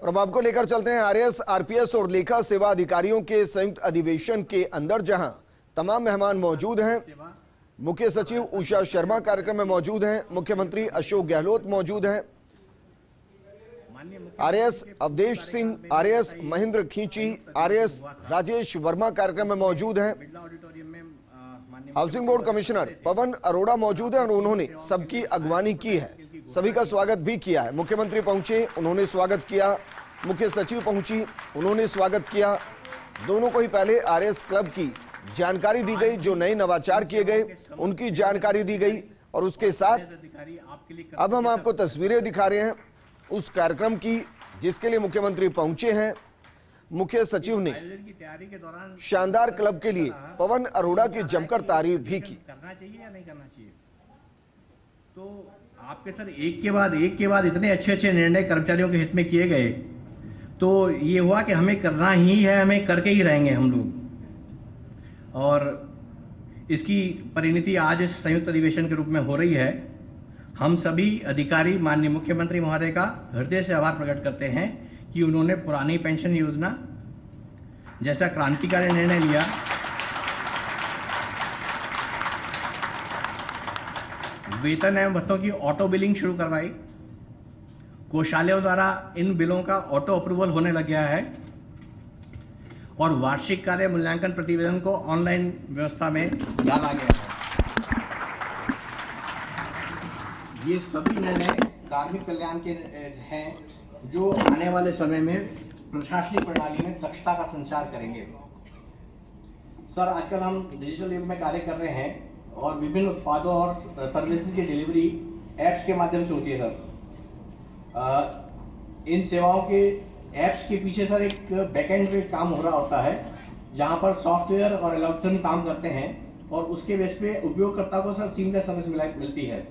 और अब आपको लेकर चलते हैं आरएएस, आरपीएस और लेखा सेवा अधिकारियों के संयुक्त अधिवेशन के अंदर, जहां तमाम मेहमान मौजूद हैं। मुख्य सचिव उषा शर्मा कार्यक्रम में मौजूद हैं, मुख्यमंत्री अशोक गहलोत मौजूद हैं, आरएएस अवधेश सिंह, आरएएस महेंद्र खींची, आरएएस राजेश वर्मा कार्यक्रम में मौजूद हैं, housing board commissioner Pawan Arora मौजूद है और उन्होंने सबकी अगवानी की है, सभी का स्वागत भी किया है। मुख्यमंत्री पहुंचे, उन्होंने स्वागत किया, मुख्य सचिव पहुंची, उन्होंने स्वागत किया। दोनों को ही पहले आरएएस क्लब की जानकारी दी गई, जो नए नवाचार किए गए उनकी जानकारी दी गई, और उसके साथ अब हम आपको तस्वीरें दिखा रहे हैं उस कार्यक्रम की जिसके लिए मुख्यमंत्री पहुंचे हैं। मुख्य सचिव ने शानदार क्लब के लिए पवन अरोड़ा की जमकर तारीफ भी की। करना चाहिए या नहीं करना चाहिए? तो आपके सर एक के बाद इतने अच्छे निर्णय कर्मचारियों के हित में किए गए, तो ये हुआ कि हमें करना ही है, हमें करके ही रहेंगे हम लोग। और इसकी परिणति आज इस संयुक्त अधिवेशन के रूप में हो रही है। हम सभी अधिकारी माननीय मुख्यमंत्री महोदय का हृदय से आभार प्रकट करते हैं कि उन्होंने पुरानी पेंशन योजना जैसा क्रांतिकारी निर्णय लिया, वेतन एवं भत्तों की ऑटो बिलिंग शुरू करवाई, कोषालयों द्वारा इन बिलों का ऑटो अप्रूवल होने लग गया है, और वार्षिक कार्य मूल्यांकन प्रतिवेदन को ऑनलाइन व्यवस्था में डाला गया है। ये सभी निर्णय कार्मिक कल्याण के हैं जो आने वाले समय में प्रशासनिक प्रणाली में दक्षता का संचार करेंगे। सर, आजकल हम डिजिटल युग में कार्य कर रहे हैं और विभिन्न उत्पादों और सर्विसेज की डिलीवरी ऐप्स के माध्यम से होती है। सर, इन सेवाओं के ऐप्स के पीछे सर एक बैकएंड पे काम हो रहा होता है, जहां पर सॉफ्टवेयर और एल्गोरिथम काम करते हैं और उसके बेस पे उपयोगकर्ता को सर सीमलेस सर्विस मिलती है।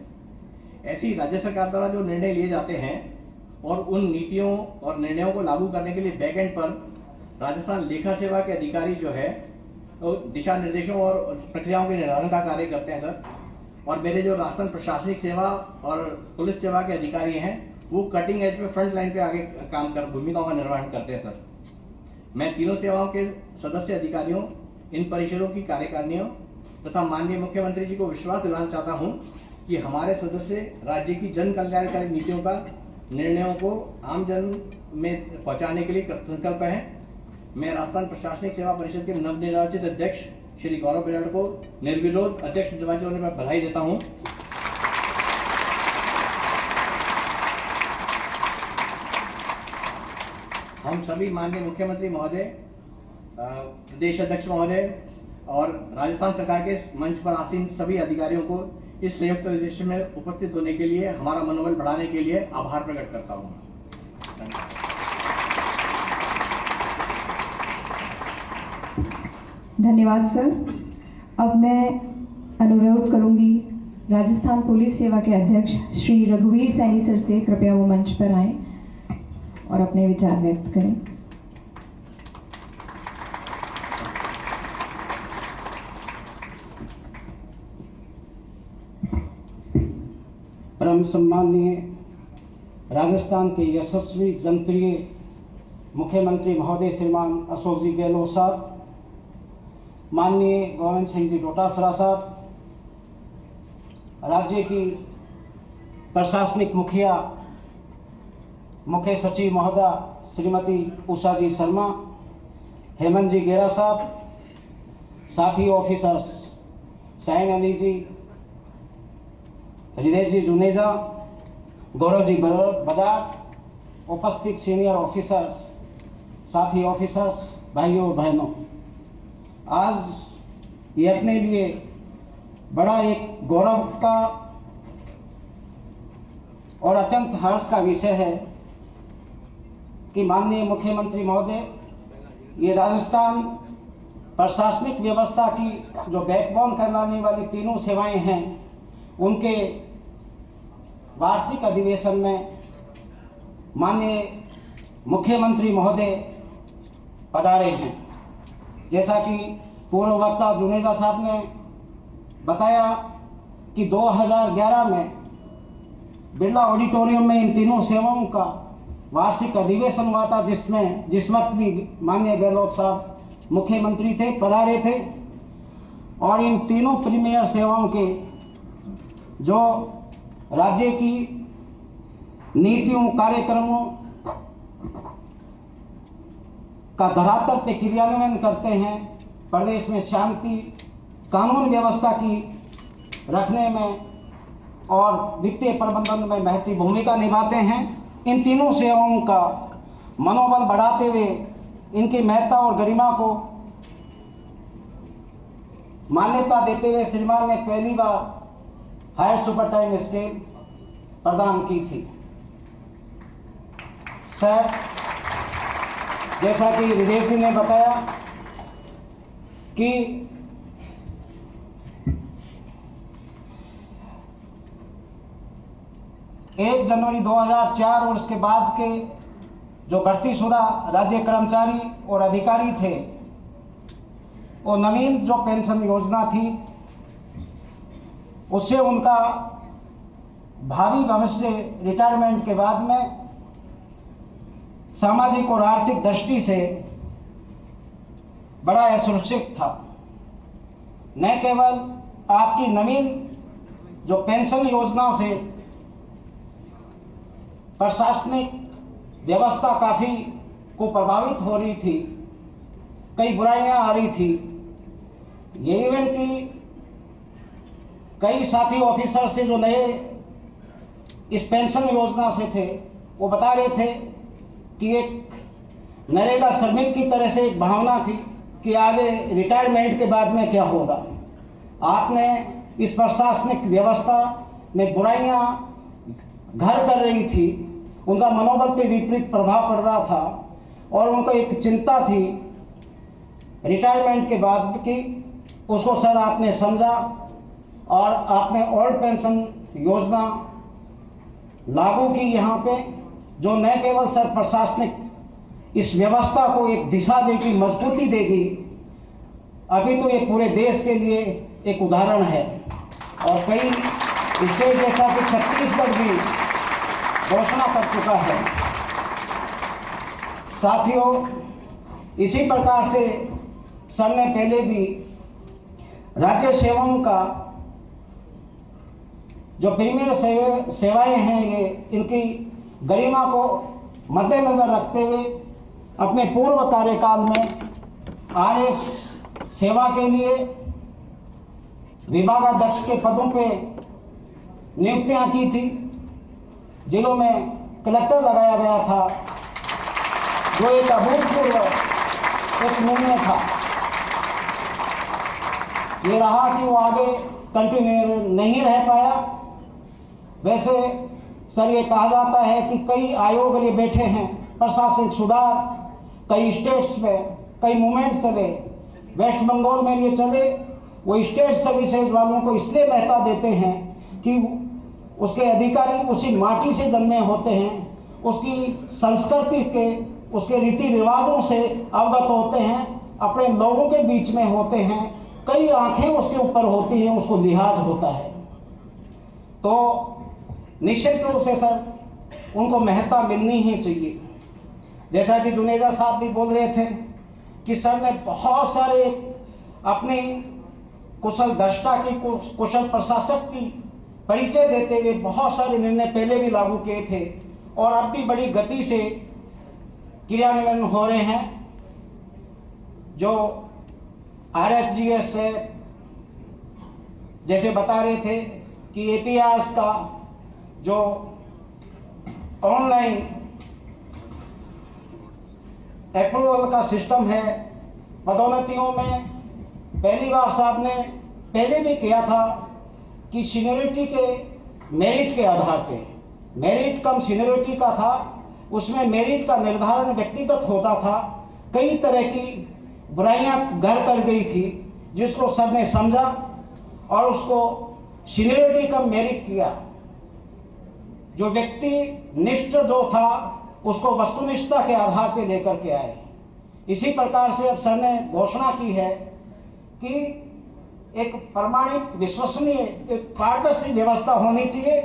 ऐसी राज्य सरकार द्वारा जो निर्णय लिए जाते हैं और उन नीतियों और निर्णयों को लागू करने के लिए बैकएंड पर राजस्थान लेखा सेवा के अधिकारी जो है तो दिशा निर्देशों और प्रक्रियाओं के निर्धारण का कार्य करते हैं सर। और मेरे जो राजस्थान प्रशासनिक सेवा और पुलिस सेवा के अधिकारी हैं वो कटिंग एज पे फ्रंट लाइन पे आगे काम कर भूमिकाओं का निर्वहन करते हैं सर। मैं तीनों सेवाओं के सदस्य अधिकारियों, इन परिषदों की कार्यकारिणियों तथा माननीय मुख्यमंत्री जी को विश्वास दिलाना चाहता हूं कि हमारे सदस्य राज्य की जन कल्याणकारी नीतियों का निर्णयों को आम जन में पहुंचाने के लिए कृतसंकल्प हैं। मैं राजस्थान प्रशासनिक सेवा परिषद के नवनिर्वाचित अध्यक्ष श्री गौरव बिराड़ को निर्विरोध अध्यक्ष निर्वाचित होने पर बधाई देता हूं। हम सभी माननीय मुख्यमंत्री महोदय, प्रदेश अध्यक्ष महोदय और राजस्थान सरकार के मंच पर आसीन सभी अधिकारियों को इस संयुक्त अधिवेशन में उपस्थित होने के लिए, हमारा मनोबल बढ़ाने के लिए आभार प्रकट करता हूं। धन्यवाद सर। अब मैं अनुरोध करूंगी राजस्थान पुलिस सेवा के अध्यक्ष श्री रघुवीर सैनी सर से, कृपया वो मंच पर आए और अपने विचार व्यक्त करें। परम सम्माननीय राजस्थान के यशस्वी जनप्रिय मुख्यमंत्री महोदय श्रीमान अशोक जी गहलोत साहब, माननीय गोविंद सिंह जी डोटासरा साहब, राज्य की प्रशासनिक मुखिया मुख्य सचिव महोदय श्रीमती उषा जी शर्मा, हेमंत जी गेरा साहब, साथी ऑफिसर्स साइन अली जी, हृदय जी जुनेजा, गौरव जी बजाज, उपस्थित सीनियर ऑफिसर्स, साथी ऑफिसर्स, भाइयों और बहनों, आज ये अपने लिए बड़ा एक गौरव का और अत्यंत हर्ष का विषय है कि माननीय मुख्यमंत्री महोदय ये राजस्थान प्रशासनिक व्यवस्था की जो बैकबोन करवाने वाली तीनों सेवाएं हैं उनके वार्षिक अधिवेशन में माननीय मुख्यमंत्री महोदय पधारे हैं। जैसा कि पूर्व वक्ता जुनेजा साहब ने बताया कि 2011 में बिरला ऑडिटोरियम में इन तीनों सेवाओं का वार्षिक अधिवेशन हुआ था, जिसमें जिस वक्त भी माननीय गहलोत साहब मुख्यमंत्री थे, पधारे थे। और इन तीनों प्रीमियर सेवाओं के जो राज्य की नीतियों, कार्यक्रमों का धरातल पे क्रियान्वयन करते हैं, प्रदेश में शांति, कानून व्यवस्था की रखने में और वित्तीय प्रबंधन में महत्वपूर्ण भूमिका निभाते हैं। इन तीनों सेवाओं का मनोबल बढ़ाते हुए इनकी महत्ता और गरिमा को मान्यता देते हुए श्रीमान ने पहली बार हायर सुपर टाइम स्केल प्रदान की थी। सर, जैसा कि विदेश जी ने बताया कि एक जनवरी 2004 और उसके बाद के जो भर्तीशुदा राज्य कर्मचारी और अधिकारी थे, वो नवीन जो पेंशन योजना थी, उससे उनका भावी भविष्य रिटायरमेंट के बाद में सामाजिक और आर्थिक दृष्टि से बड़ा असुरक्षित था। न केवल आपकी नवीन जो पेंशन योजना से प्रशासनिक व्यवस्था काफी को प्रभावित हो रही थी, कई बुराइयां आ रही थी। ये इवन की कई साथी ऑफिसर से जो नए इस पेंशन योजना से थे, वो बता रहे थे कि एक नरेगा श्रमिक की तरह से एक भावना थी कि आगे रिटायरमेंट के बाद में क्या होगा। आपने इस प्रशासनिक व्यवस्था में बुराइयां घर कर रही थी, उनका मनोबल पे विपरीत प्रभाव पड़ रहा था और उनको एक चिंता थी रिटायरमेंट के बाद की। उसको सर आपने समझा और आपने ओल्ड पेंशन योजना लागू की यहाँ पे, जो न केवल सर प्रशासनिक इस व्यवस्था को एक दिशा देगी, मजबूती देगी, अभी तो ये पूरे देश के लिए एक उदाहरण है। और कई स्टेट जैसा कि छत्तीसगढ़ भी घोषणा कर चुका है। साथियों, इसी प्रकार से सर ने पहले भी राज्य सेवाओं का जो प्रीमियर सेवाएं हैं, ये इनकी गरिमा को मद्देनजर रखते हुए अपने पूर्व कार्यकाल में आरएस सेवा के लिए विभागाध्यक्ष के पदों पे नियुक्तियां की थी। जिलों में कलेक्टर लगाया गया था, जो एक अभूतपूर्व एक निर्णय था। ये रहा कि वो आगे कंटिन्यू नहीं रह पाया। वैसे सर, ये कहा जाता है कि कई आयोग ये बैठे हैं, प्रशासनिक सुधार कई स्टेट्स में कई मूवमेंट चले, वेस्ट बंगाल में ये चले। वो स्टेट सर्विसेज वालों को इसलिए महत्ता देते हैं कि उसके अधिकारी उसी माटी से जन्मे होते हैं, उसकी संस्कृति के, उसके रीति रिवाजों से अवगत होते हैं, अपने लोगों के बीच में होते हैं, कई आंखें उसके ऊपर होती हैं, उसको लिहाज होता है। तो निश्चित रूप से सर उनको महत्ता मिलनी ही चाहिए। जैसा कि जुनेजा साहब भी बोल रहे थे कि सर ने बहुत सारे अपनी कुशल दृष्टा की, कुशल प्रशासक की परिचय देते हुए बहुत सारे निर्णय पहले भी लागू किए थे और अब भी बड़ी गति से क्रियान्वयन हो रहे हैं। जो आरएसजीएस है, जैसे बता रहे थे कि एपीआर्स का जो ऑनलाइन अप्रूवल का सिस्टम है, पदोन्नतियों में पहली बार साहब ने पहले भी किया था कि सीनियरिटी के मेरिट के आधार पे, मेरिट कम सीनियरिटी का था, उसमें मेरिट का निर्धारण व्यक्तिगत होता था। कई तरह की बुराइयां घर कर गई थी, जिसको सर ने समझा और उसको सीनियरिटी कम मेरिट किया। जो व्यक्ति निष्ठ जो था उसको वस्तुनिष्ठता के आधार पर लेकर के आए। इसी प्रकार से अब सर ने घोषणा की है कि एक प्रामाणिक, विश्वसनीय, एक पारदर्शी व्यवस्था होनी चाहिए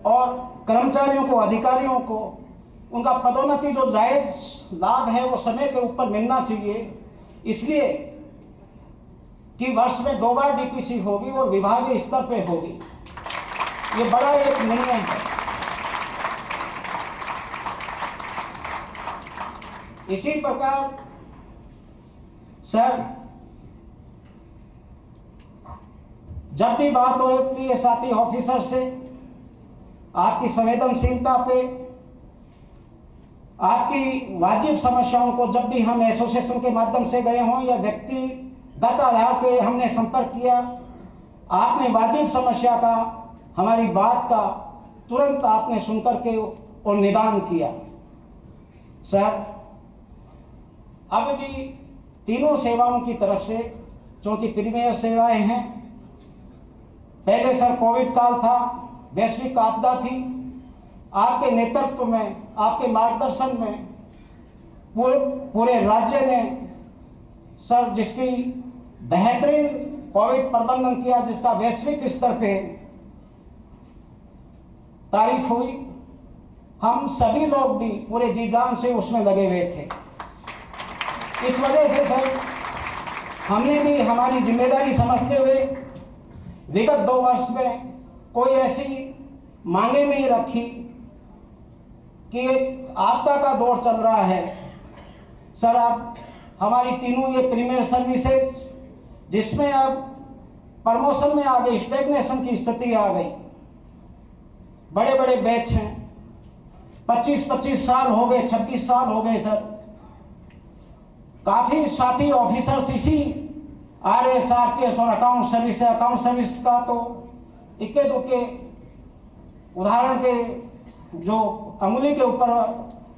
और कर्मचारियों को, अधिकारियों को उनका पदोन्नति जो जायज लाभ है वो समय के ऊपर मिलना चाहिए, इसलिए कि वर्ष में 2 बार डीपीसी होगी और विभागीय स्तर पे होगी। ये बड़ा एक निर्णय है। इसी प्रकार सर, जब भी बात होती है साथी ऑफिसर से, आपकी संवेदनशीलता पे, आपकी वाजिब समस्याओं को जब भी हम एसोसिएशन के माध्यम से गए हों या व्यक्तिगत आधार पे हमने संपर्क किया, आपने वाजिब समस्या का, हमारी बात का तुरंत आपने सुनकर के और निदान किया। सर, अब भी तीनों सेवाओं की तरफ से, क्योंकि प्रीमियर सेवाएं हैं, पहले सर कोविड काल था, वैश्विक आपदा थी, आपके नेतृत्व में, आपके मार्गदर्शन में पूरे राज्य ने सर जिसकी बेहतरीन कोविड प्रबंधन किया, जिसका वैश्विक स्तर पे तारीफ हुई, हम सभी लोग भी पूरे जी जान से उसमें लगे हुए थे। इस वजह से सर हमने भी हमारी जिम्मेदारी समझते हुए विगत 2 वर्ष में कोई ऐसी मांगे नहीं रखी कि एक आपदा का दौर चल रहा है। सर, अब हमारी तीनों ये प्रीमियर सर्विसेज, जिसमें अब प्रमोशन में आ गई, स्टैग्नेशन की स्थिति आ गई, बड़े बड़े बैच हैं, 25-25 साल हो गए, 26 साल हो गए सर। काफी साथी ऑफिसर्स इसी RS, RPS और अकाउंट सर्विस का तो इक्के दुक्के उदाहरण के जो अंगुली के ऊपर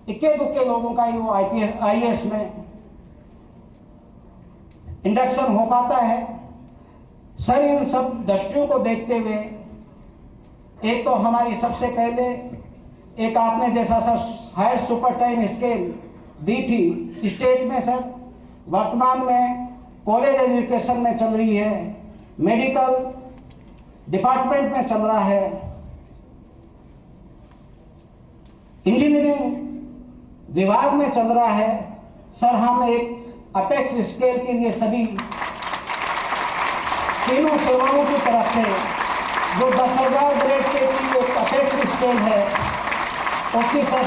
इक्के दुक्के लोगों का ही वो IAS में इंडक्शन हो पाता है। सर, इन सब दृष्टियों को देखते हुए एक तो हमारी सबसे पहले एक आपने जैसा sir higher super time scale दी थी स्टेट में सर, वर्तमान में कॉलेज एजुकेशन में चल रही है, मेडिकल डिपार्टमेंट में चल रहा है, इंजीनियरिंग विभाग में चल रहा है। सर, हम एक अपेक्स स्केल के लिए सभी तीनों सेवाओं की तरफ से जो 10,000 ग्रेड के लिए एक अपेक्स स्केल है, उसकी सर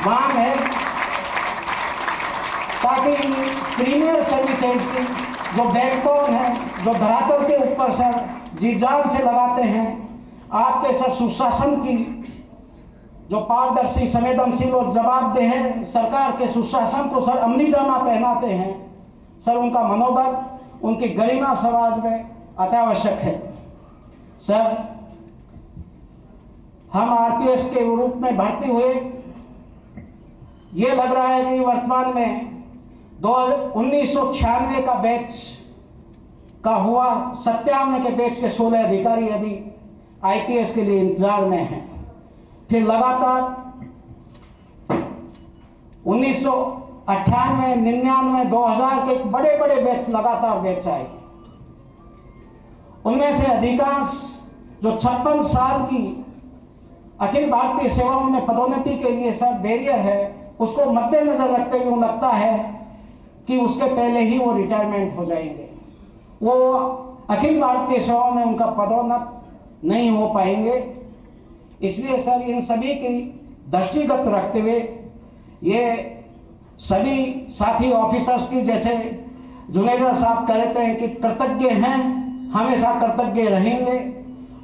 मांग है, ताकि प्रीमियर सर्विसेज की जो बैकबोन है, जो धरातल के ऊपर सर जी जान से लगाते हैं, आपके सर सुशासन की जो पारदर्शी, संवेदनशील और जवाबदेह है सरकार के सुशासन को सर अमली जामा पहनाते हैं, सर उनका मनोबल, उनकी गरिमा समाज में अत्यावश्यक है। सर, हम RPS के रूप में भर्ती हुए, ये लग रहा है कि वर्तमान में 1996 का बैच का हुआ, 97 के बैच के 16 अधिकारी अभी IPS के लिए इंतजार में हैं। फिर लगातार 1998, 99, 2000 के बड़े बड़े बैच लगातार बैच आए। उनमें से अधिकांश जो 56 साल की अखिल भारतीय सेवाओं में पदोन्नति के लिए सर बैरियर है, उसको मद्देनजर रखते हुए लगता है कि उसके पहले ही वो रिटायरमेंट हो जाएंगे, वो अखिल भारतीय सेवाओं में उनका पदोन्नत नहीं हो पाएंगे। इसलिए सर, इन सभी की दृष्टिगत रखते हुए ये सभी साथी ऑफिसर्स की, जैसे जुनेजा साहब कहते हैं कि कृतज्ञ हैं, हमेशा कृतज्ञ रहेंगे,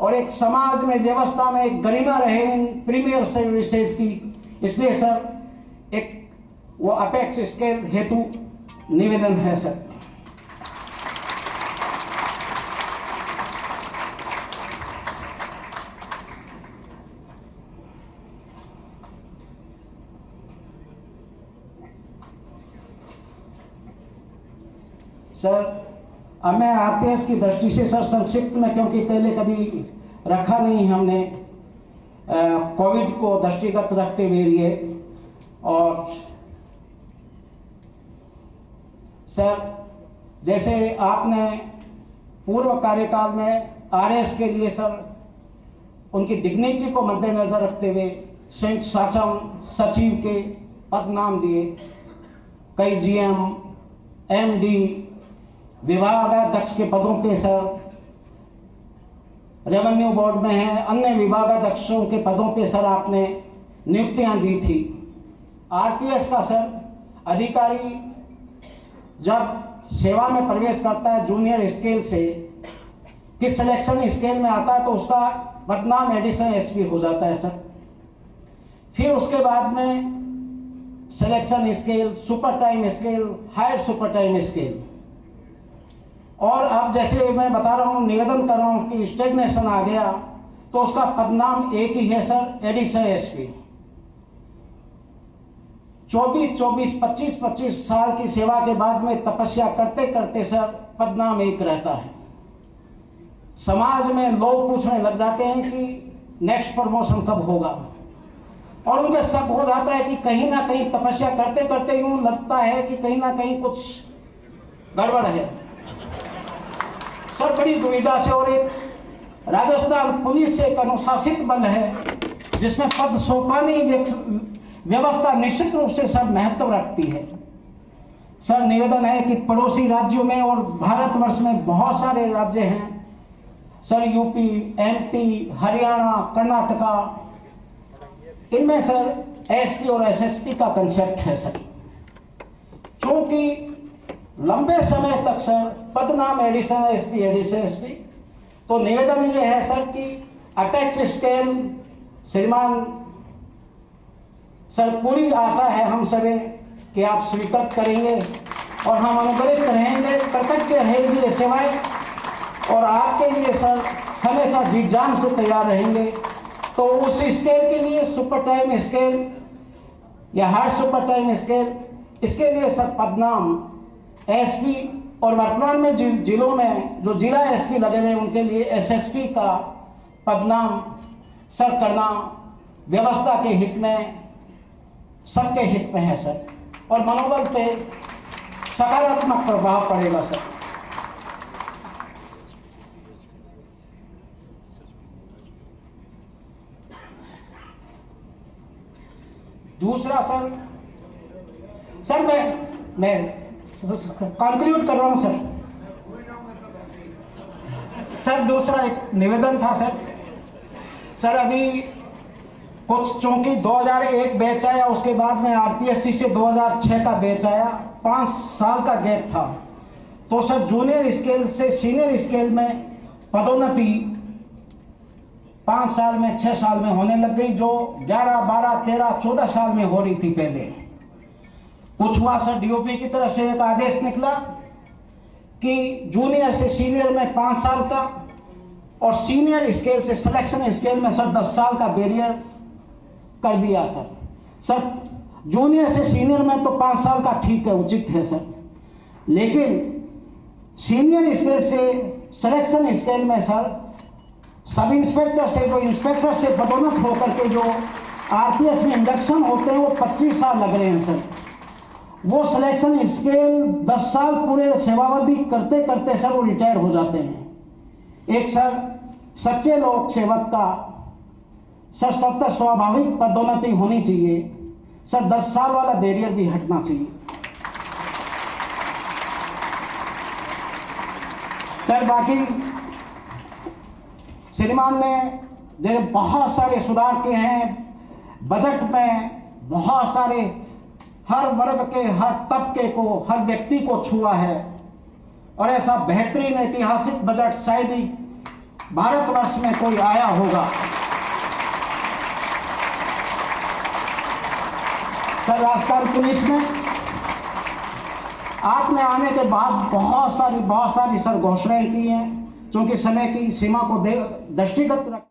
और एक समाज में, व्यवस्था में एक गरिमा रहे इन प्रीमियर सर्विसेज की। इसलिए सर एक वो अपेक्स स्केल हेतु निवेदन है सर। सर, अब मैं RPS की दृष्टि से सर संक्षिप्त में, क्योंकि पहले कभी रखा नहीं हमने, कोविड को दृष्टिगत रखते हुए लिए, और सर जैसे आपने पूर्व कार्यकाल में RS के लिए सर उनकी डिग्निटी को मद्देनजर रखते हुए संयुक्त शासन सचिव के पद नाम दिए, कई जीएम, एमडी, विभागाध्यक्ष के पदों पे सर रेवेन्यू बोर्ड में है, अन्य विभागाध्यक्षों के पदों पे सर आपने नियुक्तियां दी थी। आरपीएस का सर अधिकारी जब सेवा में प्रवेश करता है जूनियर स्केल से कि सिलेक्शन स्केल में आता है तो उसका बदनाम एडिशनल एसपी हो जाता है सर। फिर उसके बाद में selection scale, super time scale, higher super time scale, और अब जैसे मैं बता रहा हूं, निवेदन कर रहा हूं कि स्टेगनेशन आ गया तो उसका पदनाम एक ही है सर, एडिशनल एसपी। 24-24, 25-25 साल की सेवा के बाद में तपस्या करते करते सर पदनाम एक रहता है। समाज में लोग पूछने लग जाते हैं कि नेक्स्ट प्रमोशन कब होगा, और उनके शक हो जाता है कि कहीं ना कहीं तपस्या करते करते यूं लगता है कि कहीं ना कहीं कुछ गड़बड़ है सर। बड़ी दुविधा से, और एक राजस्थान पुलिस से एक अनुशासित बल है जिसमें पद सोपानी व्यवस्था निश्चित रूप से सर महत्व रखती है। सर निवेदन है कि पड़ोसी राज्यों में और भारतवर्ष में बहुत सारे राज्य हैं sir, UP, MP, Haryana, Karnataka, इनमें सर एसपी और एसएसपी का कंसेप्ट है सर। क्योंकि लंबे समय तक सर पदनाम एडिशनल एसपी, तो निवेदन ये है सर कि अपेक्स स्केल श्रीमान सर, पूरी आशा है हम सभी कि आप स्वीकृत करेंगे और हम अनुग्रहित रहेंगे, कृतज्ञ रहेगी ये सेवाएं, और आपके लिए सर हमेशा जी जान से तैयार रहेंगे। तो उस स्केल के लिए सुपर टाइम स्केल या हार्ड सुपर टाइम स्केल, इसके लिए सर पदनाम एसपी, और वर्तमान में जिलों में जो जिला एसपी लगे हुए उनके लिए एसएसपी का पदनाम सर करना व्यवस्था के हित में, सबके हित में है सर, और मनोबल पे सकारात्मक प्रभाव पड़ेगा सर। दूसरा सर मैं कंक्लूड कर रहा हूं सर। दूसरा एक निवेदन था सर अभी कुछ चूंकि 2001 बैच आया, उसके बाद में आरपीएससी से 2006 का बैच आया, 5 साल का गैप था, तो सर जूनियर स्केल से सीनियर स्केल में पदोन्नति 5 साल में 6 साल में होने लग गई, जो 11, 12, 13, 14 साल में हो रही थी पहले। कुछ हुआ सर, डीओपी की तरफ से एक आदेश निकला कि जूनियर से सीनियर में 5 साल का, और सीनियर स्केल से सिलेक्शन स्केल में सर 10 साल का बैरियर कर दिया सर। जूनियर से सीनियर में तो 5 साल का ठीक है, उचित है सर, लेकिन सीनियर स्केल से सिलेक्शन स्केल में सर सब इंस्पेक्टर से जो इंस्पेक्टर से पदोन्नत होकर के जो आरपीएस में इंडक्शन होते हैं वो 25 साल लग रहे हैं सर। वो सिलेक्शन स्केल 10 साल पूरे सेवावधि करते करते सर वो रिटायर हो जाते हैं। एक सर सच्चे लोक सेवक का सर सत्य स्वाभाविक पदोन्नति होनी चाहिए सर, 10 साल वाला बैरियर भी हटना चाहिए सर। बाकी श्रीमान ने जो बहुत सारे सुधार किए हैं बजट में, बहुत सारे हर वर्ग के, हर तबके को, हर व्यक्ति को छुआ है, और ऐसा बेहतरीन ऐतिहासिक बजट शायद ही भारतवर्ष में कोई आया होगा सर। राजस्थान पुलिस में आपने आने के बाद बहुत सारी सर घोषणाएं की हैं, क्योंकि समय की सीमा को दृष्टिगत रख